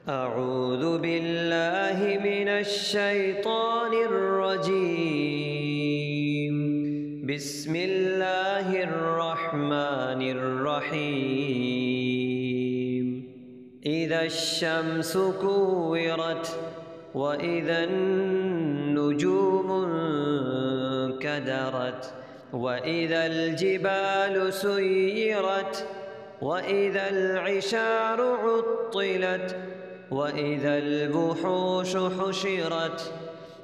أعوذ بالله من الشيطان الرجيم. بسم الله الرحمن الرحيم. إذا الشمس كورت وإذا النجوم انكدرت وإذا الجبال سيرت وإذا العشار عطلت وإذا الوحوش حشرت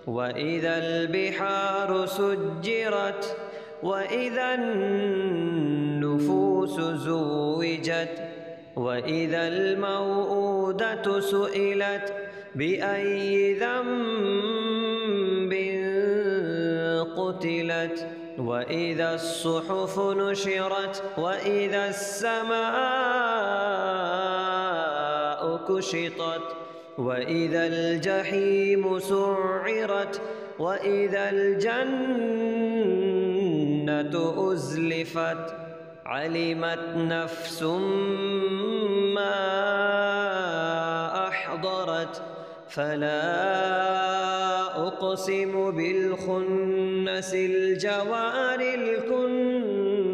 وإذا البحار سجرت وإذا النفوس زوجت وإذا الموءودة سئلت بأي ذنب قتلت وإذا الصحف نشرت وإذا السماء كشطت وإذا الجحيم سعرت وإذا الجنة أزلفت علمت نفس ما أحضرت فلا أقسم بالخنس الجوار الكنس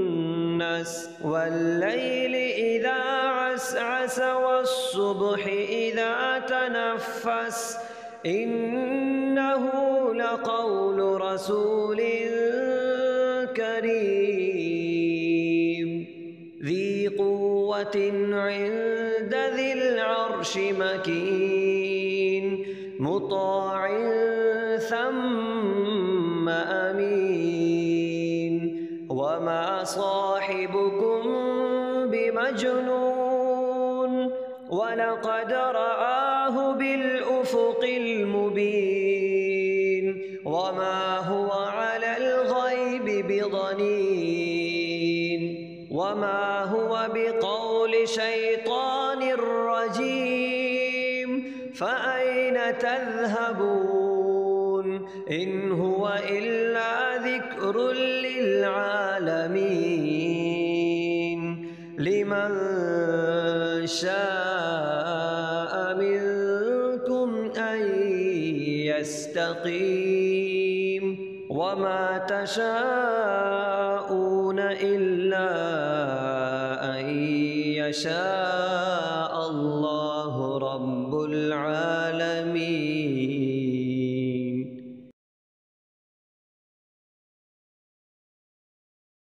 والليل إذا عسعس والصبح إذا تنفس إنه لقول رسول كريم ذي قوة عند ذي العرش مكين مطاع ثم أمين وما صاحبكم بمجنون ولقد رآه بالأفق المبين وما هو على الغيب بضنين وما هو بقول شيطان رجيم فأين تذهبون إن هو إلا ذكر للعالمين لمن شاء منكم أن يستقيم وما تشاءون إلا أن يشاء